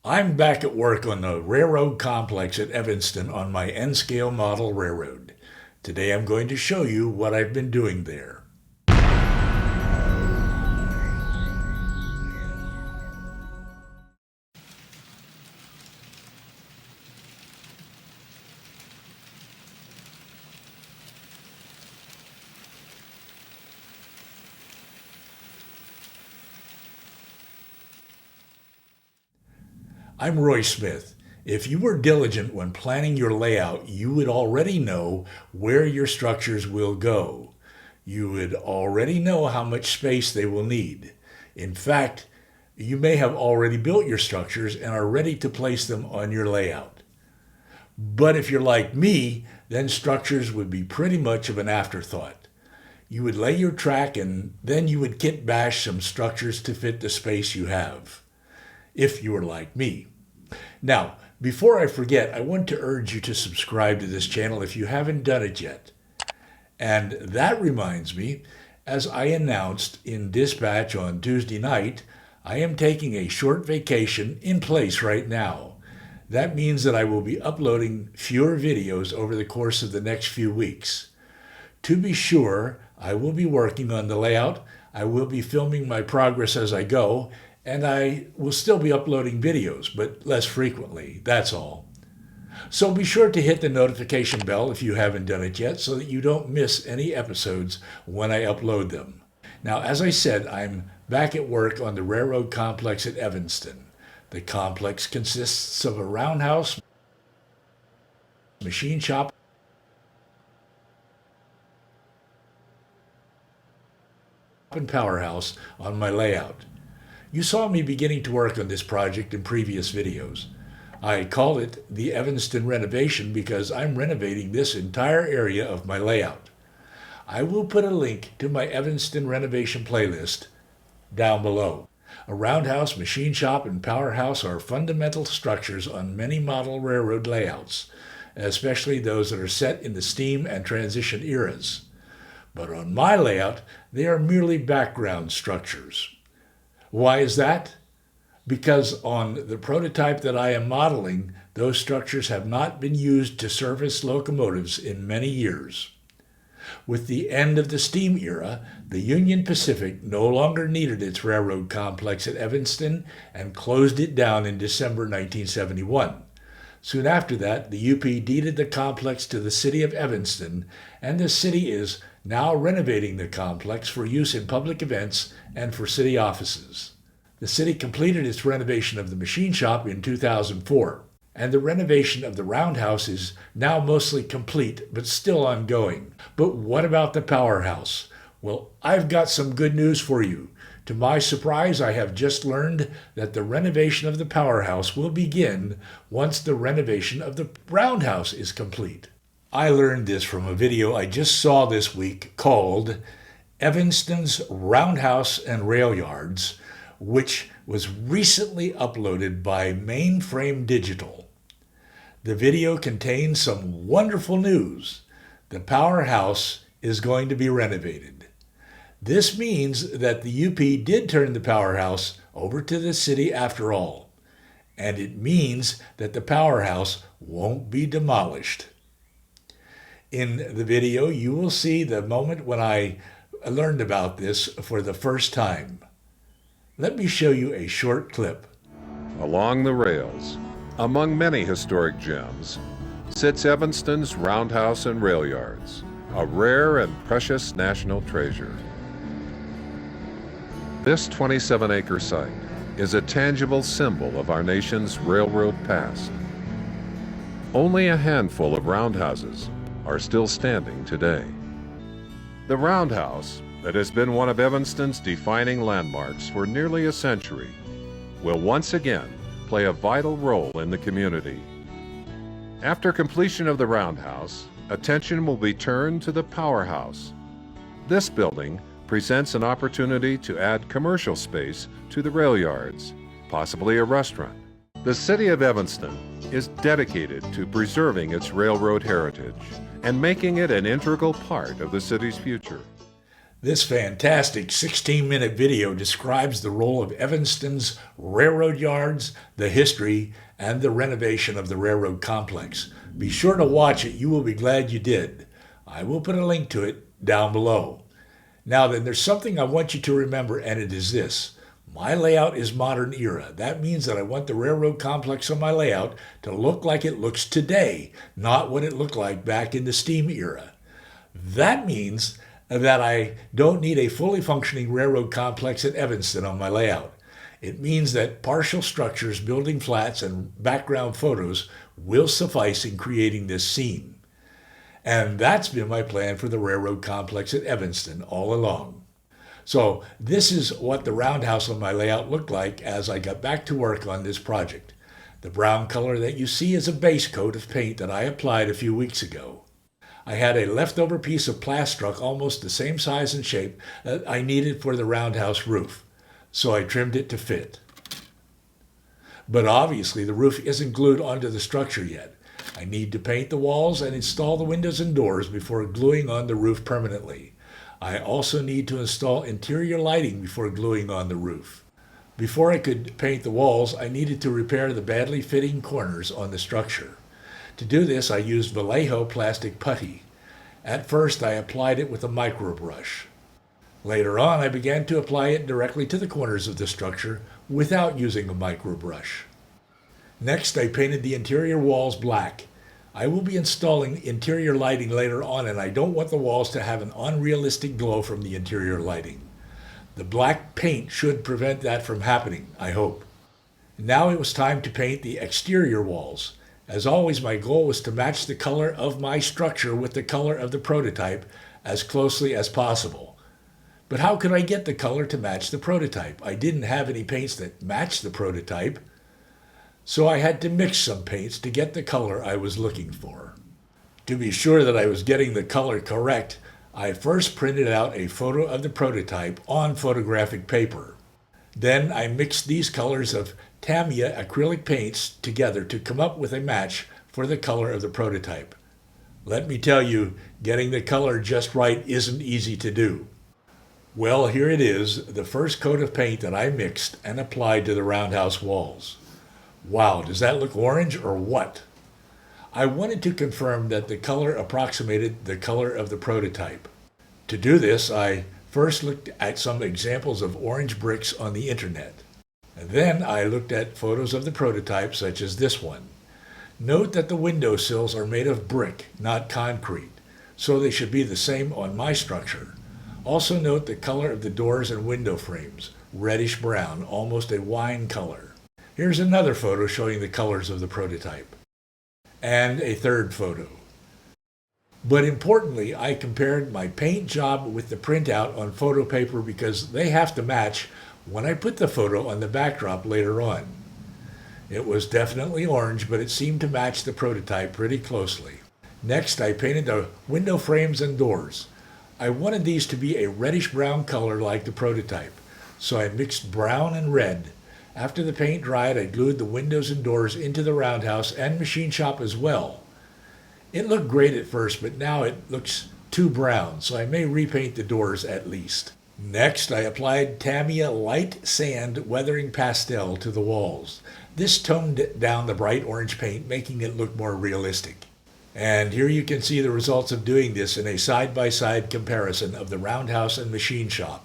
I'm back at work on the railroad complex at Evanston on my N-scale model railroad. Today I'm going to show you what I've been doing there. I'm Roy Smith. If you were diligent when planning your layout, you would already know where your structures will go. You would already know how much space they will need. In fact, you may have already built your structures and are ready to place them on your layout. But if you're like me, then structures would be pretty much of an afterthought. You would lay your track and then you would kit bash some structures to fit the space you have, if you were like me. Now, before I forget, I want to urge you to subscribe to this channel if you haven't done it yet. And that reminds me, as I announced in Dispatch on Tuesday night, I am taking a short vacation in place right now. That means that I will be uploading fewer videos over the course of the next few weeks. To be sure, I will be working on the layout, I will be filming my progress as I go, and I will still be uploading videos, but less frequently, that's all. So be sure to hit the notification bell if you haven't done it yet so that you don't miss any episodes when I upload them. Now, as I said, I'm back at work on the railroad complex at Evanston. The complex consists of a roundhouse, machine shop, and powerhouse on my layout. You saw me beginning to work on this project in previous videos. I call it the Evanston Renovation because I'm renovating this entire area of my layout. I will put a link to my Evanston Renovation playlist down below. A roundhouse, machine shop, and powerhouse are fundamental structures on many model railroad layouts, especially those that are set in the steam and transition eras. But on my layout, they are merely background structures. Why is that? Because on the prototype that I am modeling, those structures have not been used to service locomotives in many years. With the end of the steam era, the Union Pacific no longer needed its railroad complex at Evanston and closed it down in December 1971. Soon after that, the UP deeded the complex to the city of Evanston, and the city is now renovating the complex for use in public events and for city offices. The city completed its renovation of the machine shop in 2004, and the renovation of the roundhouse is now mostly complete, but still ongoing. But what about the powerhouse? Well, I've got some good news for you. To my surprise, I have just learned that the renovation of the powerhouse will begin once the renovation of the roundhouse is complete. I learned this from a video I just saw this week called Evanston's Roundhouse and Rail Yards, which was recently uploaded by Mainframe Digital. The video contains some wonderful news. The powerhouse is going to be renovated. This means that the UP did turn the powerhouse over to the city after all, and it means that the powerhouse won't be demolished. In the video, you will see the moment when I learned about this for the first time. Let me show you a short clip. Along the rails, among many historic gems, sits Evanston's Roundhouse and Rail Yards, a rare and precious national treasure. This 27-acre site is a tangible symbol of our nation's railroad past. Only a handful of roundhouses are still standing today. The roundhouse, that has been one of Evanston's defining landmarks for nearly a century, will once again play a vital role in the community. After completion of the roundhouse, attention will be turned to the powerhouse. This building presents an opportunity to add commercial space to the rail yards, possibly a restaurant. The city of Evanston is dedicated to preserving its railroad heritage and making it an integral part of the city's future. This fantastic 16-minute video describes the role of Evanston's railroad yards, the history, and the renovation of the railroad complex. Be sure to watch it. You will be glad you did. I will put a link to it down below. Now then, there's something I want you to remember, and it is this. My layout is modern era. That means that I want the railroad complex on my layout to look like it looks today, not what it looked like back in the steam era. That means that I don't need a fully functioning railroad complex at Evanston on my layout. It means that partial structures, building flats, and background photos will suffice in creating this scene. And that's been my plan for the railroad complex at Evanston all along. So this is what the roundhouse on my layout looked like as I got back to work on this project. The brown color that you see is a base coat of paint that I applied a few weeks ago. I had a leftover piece of plastruck almost the same size and shape that I needed for the roundhouse roof, so I trimmed it to fit. But obviously the roof isn't glued onto the structure yet. I need to paint the walls and install the windows and doors before gluing on the roof permanently. I also need to install interior lighting before gluing on the roof. Before I could paint the walls, I needed to repair the badly fitting corners on the structure. To do this, I used Vallejo plastic putty. At first, I applied it with a micro brush. Later on, I began to apply it directly to the corners of the structure without using a micro brush. Next, I painted the interior walls black. I will be installing interior lighting later on, and I don't want the walls to have an unrealistic glow from the interior lighting. The black paint should prevent that from happening, I hope. Now it was time to paint the exterior walls. As always, my goal was to match the color of my structure with the color of the prototype as closely as possible. But how could I get the color to match the prototype? I didn't have any paints that matched the prototype, so I had to mix some paints to get the color I was looking for. To be sure that I was getting the color correct, I first printed out a photo of the prototype on photographic paper. Then I mixed these colors of Tamiya acrylic paints together to come up with a match for the color of the prototype. Let me tell you, getting the color just right isn't easy to do. Well, here it is, the first coat of paint that I mixed and applied to the roundhouse walls. Wow, does that look orange or what? I wanted to confirm that the color approximated the color of the prototype. To do this, I first looked at some examples of orange bricks on the internet. And then I looked at photos of the prototype, such as this one. Note that the window sills are made of brick, not concrete, so they should be the same on my structure. Also note the color of the doors and window frames, reddish brown, almost a wine color. Here's another photo showing the colors of the prototype. And a third photo. But importantly, I compared my paint job with the printout on photo paper because they have to match when I put the photo on the backdrop later on. It was definitely orange, but it seemed to match the prototype pretty closely. Next, I painted the window frames and doors. I wanted these to be a reddish brown color like the prototype, so I mixed brown and red. After the paint dried, I glued the windows and doors into the roundhouse and machine shop as well. It looked great at first, but now it looks too brown, so I may repaint the doors at least. Next, I applied Tamiya Light Sand Weathering Pastel to the walls. This toned down the bright orange paint, making it look more realistic. And here you can see the results of doing this in a side-by-side comparison of the roundhouse and machine shop.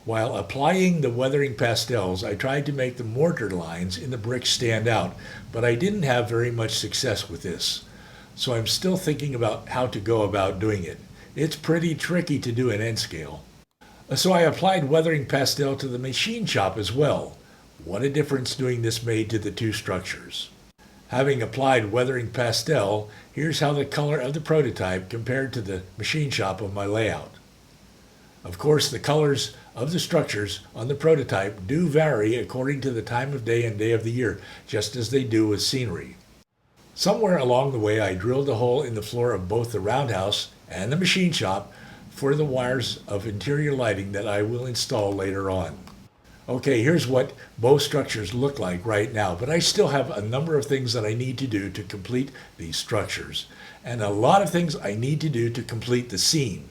While applying the weathering pastels, I tried to make the mortar lines in the bricks stand out, but I didn't have very much success with this. So I'm still thinking about how to go about doing it. It's pretty tricky to do in N-scale. So I applied weathering pastel to the machine shop as well. What a difference doing this made to the two structures. Having applied weathering pastel, here's how the color of the prototype compared to the machine shop of my layout. Of course, the colors of the structures on the prototype do vary according to the time of day and day of the year, just as they do with scenery. Somewhere along the way, I drilled a hole in the floor of both the roundhouse and the machine shop for the wires of interior lighting that I will install later on. Okay, here's what both structures look like right now, but I still have a number of things that I need to do to complete these structures, and a lot of things I need to do to complete the scene.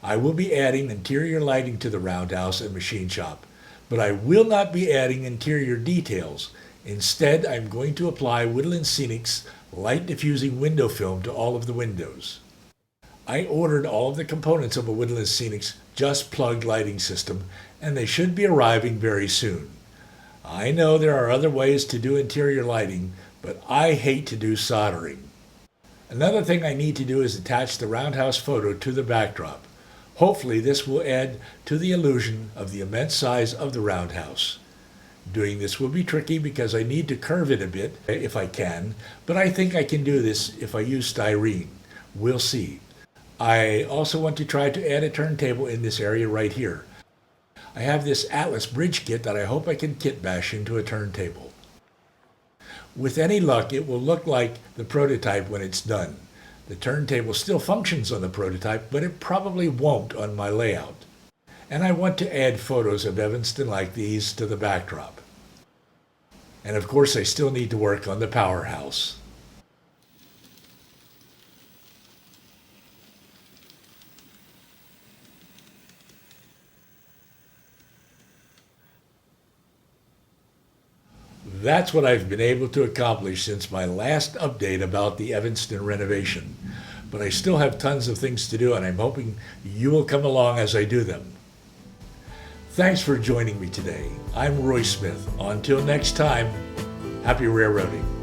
I will be adding interior lighting to the roundhouse and machine shop, but I will not be adding interior details. Instead, I'm going to apply Woodland Scenic's light diffusing window film to all of the windows. I ordered all of the components of a Woodland Scenic's just plugged lighting system, and they should be arriving very soon. I know there are other ways to do interior lighting, but I hate to do soldering. Another thing I need to do is attach the roundhouse photo to the backdrop. Hopefully this will add to the illusion of the immense size of the roundhouse. Doing this will be tricky because I need to curve it a bit if I can, but I think I can do this if I use styrene. We'll see. I also want to try to add a turntable in this area right here. I have this Atlas bridge kit that I hope I can kit bash into a turntable. With any luck, it will look like the prototype when it's done. The turntable still functions on the prototype, but it probably won't on my layout. And I want to add photos of Evanston like these to the backdrop. And of course, I still need to work on the powerhouse. That's what I've been able to accomplish since my last update about the Evanston renovation. But I still have tons of things to do, and I'm hoping you will come along as I do them. Thanks for joining me today. I'm Roy Smith. Until next time, happy railroading.